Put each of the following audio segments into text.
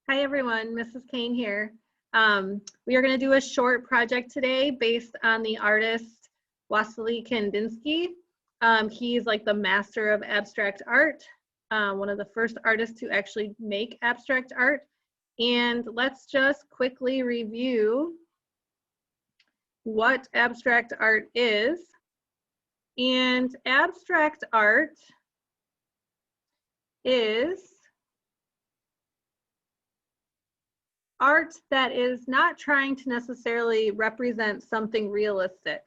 Hi everyone, Mrs. Kane here. We are going to do a short project today based on the artist Wassily Kandinsky. He's like the master of abstract art, one of the first artists to actually make abstract art. And let's just quickly review what abstract art is. And abstract art is art that is not trying to necessarily represent something realistic.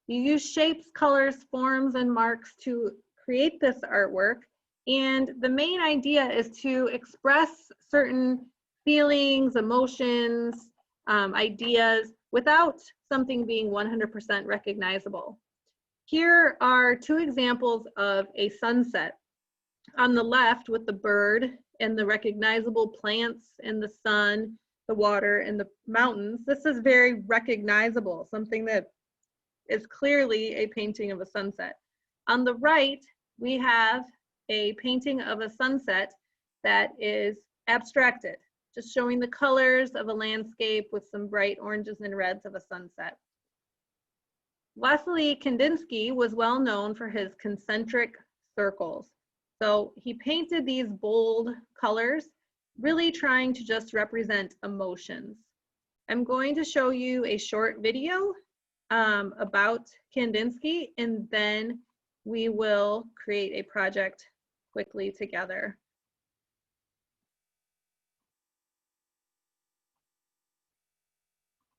You use shapes, colors, forms, and marks to create this artwork. And the main idea is to express certain feelings, emotions, ideas without something being 100% recognizable. Here are two examples of a sunset. On the left with the bird and the recognizable plants and the sun, the water and the mountains. This is very recognizable, something that is clearly a painting of a sunset. On the right, we have a painting of a sunset that is abstracted, just showing the colors of a landscape with some bright oranges and reds of a sunset. Wassily Kandinsky was well known for his concentric circles. So he painted these bold colors, really trying to just represent emotions. I'm going to show you a short video about Kandinsky, and then we will create a project quickly together.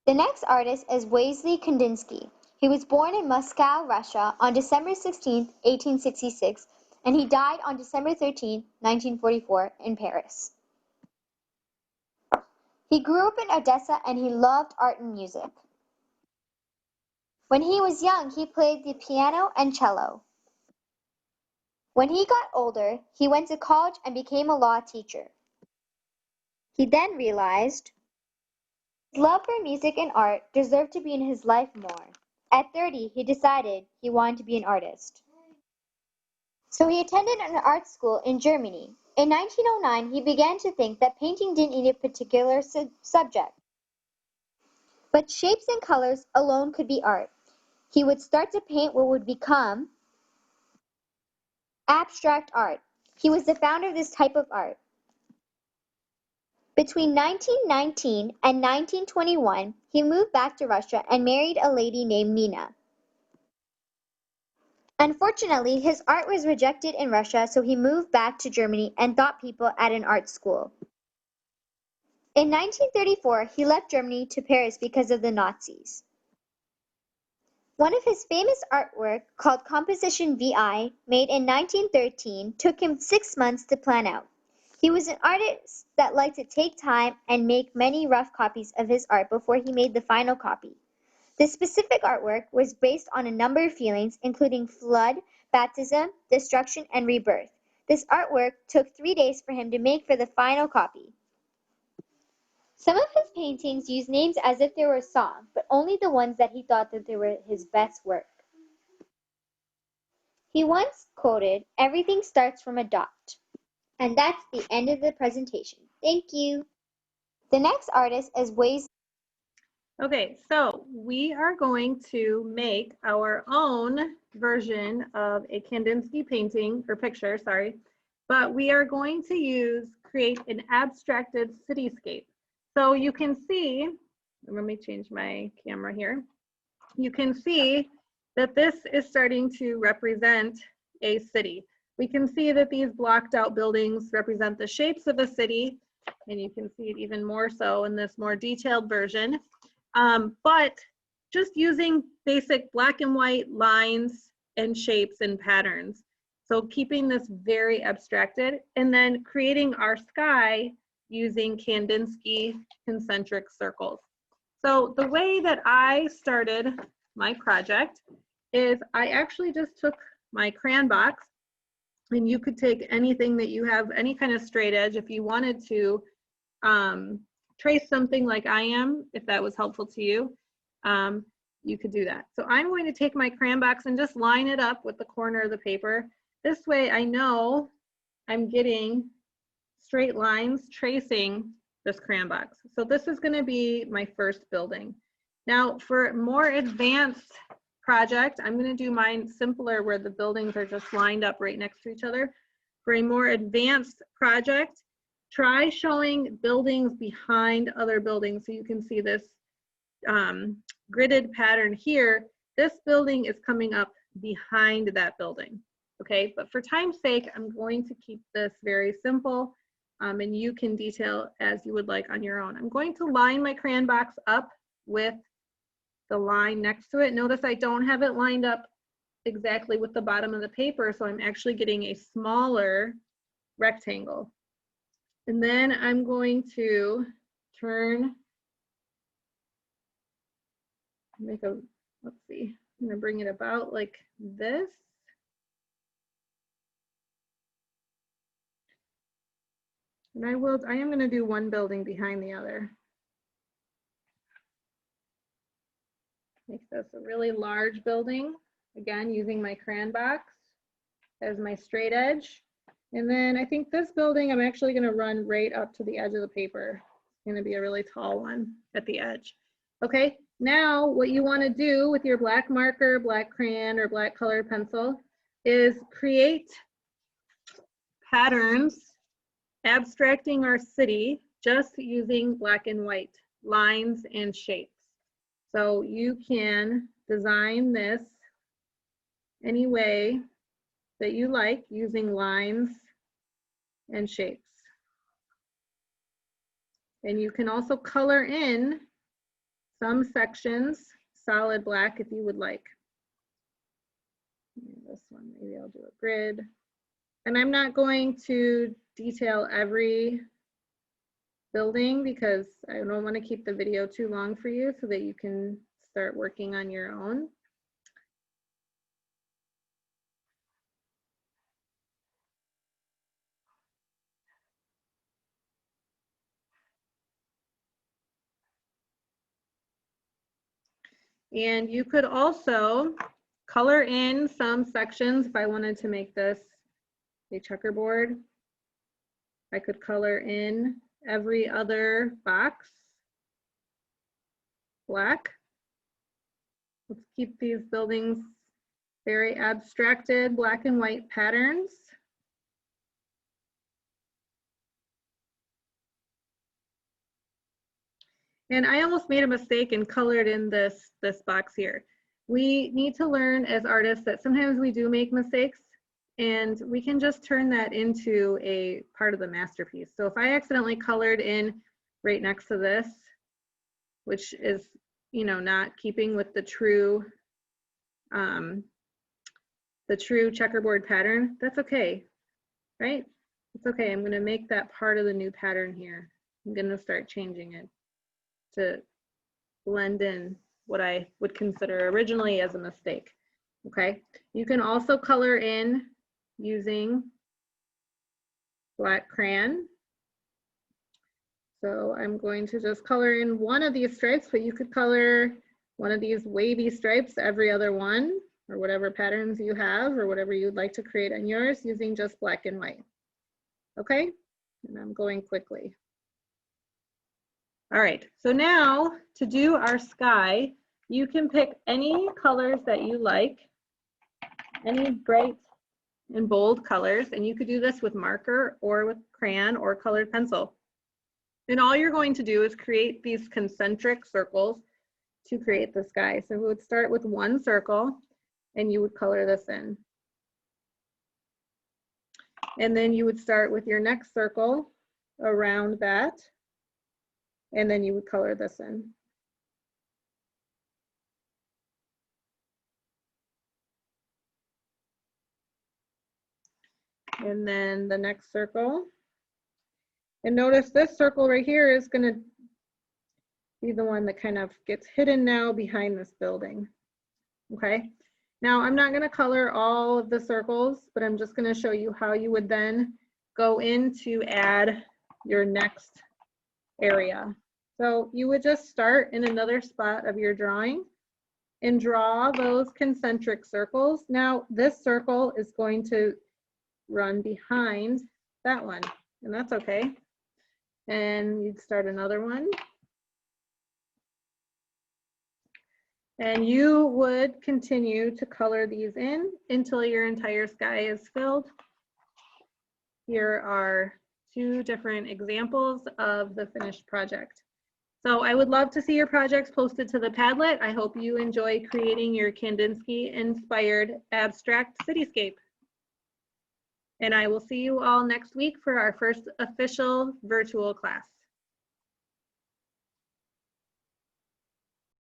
The next artist is Wassily Kandinsky. He was born in Moscow, Russia on December 16, 1866, and he died on December 13, 1944 in Paris. He grew up in Odessa and he loved art and music. When he was young, he played the piano and cello. When he got older, he went to college and became a law teacher. He then realized his love for music and art deserved to be in his life more. At 30, he decided he wanted to be an artist. So he attended an art school in Germany. In 1909, he began to think that painting didn't need a particular subject, but shapes and colors alone could be art. He would start to paint what would become abstract art. He was the founder of this type of art. Between 1919 and 1921, he moved back to Russia and married a lady named Nina. Unfortunately, his art was rejected in Russia, so he moved back to Germany and taught people at an art school. In 1934, he left Germany to Paris because of the Nazis. One of his famous artwork, called Composition VI, made in 1913, took him 6 months to plan out. He was an artist that liked to take time and make many rough copies of his art before he made the final copy. This specific artwork was based on a number of feelings, including flood, baptism, destruction, and rebirth. This artwork took 3 days for him to make for the final copy. Some of his paintings use names as if they were a song, but only the ones that he thought that they were his best work. He once quoted, "Everything starts from a dot." And that's the end of the presentation. Thank you. The next artist is Wassily. Okay, so we are going to make our own version of a Kandinsky painting, or picture, sorry, but we are going to create an abstracted cityscape. So you can see, let me change my camera here. You can see that this is starting to represent a city. We can see that these blocked out buildings represent the shapes of a city, and you can see it even more so in this more detailed version. But just using basic black and white lines and shapes and patterns. So keeping this very abstracted, and then creating our sky using Kandinsky concentric circles. So the way that I started my project is I actually just took my crayon box, and you could take anything that you have, any kind of straight edge, if you wanted to trace something like I am, if that was helpful to you, you could do that. So I'm going to take my crayon box and just line it up with the corner of the paper. This way I know I'm getting straight lines tracing this crayon box. So this is going to be my first building. Now for a more advanced project, I'm going to do mine simpler where the buildings are just lined up right next to each other. For a more advanced project, try showing buildings behind other buildings. So you can see this gridded pattern here. This building is coming up behind that building. Okay, but for time's sake, I'm going to keep this very simple, and you can detail as you would like on your own. I'm going to line my crayon box up with the line next to it. Notice I don't have it lined up exactly with the bottom of the paper, so I'm actually getting a smaller rectangle. And then I'm going to let's see, I'm gonna bring it about like this. And I am gonna do one building behind the other. Make this a really large building, again, using my crayon box as my straight edge. And then I think this building, I'm actually gonna run right up to the edge of the paper. It's gonna be a really tall one at the edge. Okay, now what you wanna do with your black marker, black crayon, or black colored pencil is create patterns abstracting our city just using black and white lines and shapes. So you can design this any way that you like using lines and shapes. And you can also color in some sections solid black if you would like. This one, maybe I'll do a grid. And I'm not going to detail every building because I don't want to keep the video too long for you so that you can start working on your own. And you could also color in some sections. If I wanted to make this a checkerboard, I could color in every other box black. Let's keep these buildings very abstracted black and white patterns. And I almost made a mistake and colored in this box here. We need to learn as artists that sometimes we do make mistakes, and we can just turn that into a part of the masterpiece. So if I accidentally colored in right next to this, which is, you know, not keeping with the true checkerboard pattern, that's okay, right? It's okay. I'm going to make that part of the new pattern here. I'm going to start changing it to blend in what I would consider originally as a mistake. Okay, you can also color in using black crayon. So I'm going to just color in one of these stripes, but you could color one of these wavy stripes every other one, or whatever patterns you have, or whatever you'd like to create on yours using just black and white. Okay, and I'm going quickly. All right, so now to do our sky, you can pick any colors that you like, any bright and bold colors, and you could do this with marker or with crayon or colored pencil. And all you're going to do is create these concentric circles to create the sky. So we would start with one circle and you would color this in. And then you would start with your next circle around that, and then you would color this in. And then the next circle. And notice this circle right here is going to be the one that kind of gets hidden now behind this building. Okay. Now I'm not going to color all of the circles, but I'm just going to show you how you would then go in to add your next area. So you would just start in another spot of your drawing and draw those concentric circles. Now this circle is going to run behind that one, and that's okay. And you'd start another one. And you would continue to color these in until your entire sky is filled. Here are 2 different examples of the finished project. So I would love to see your projects posted to the Padlet. I hope you enjoy creating your Kandinsky-inspired abstract cityscape. And I will see you all next week for our first official virtual class.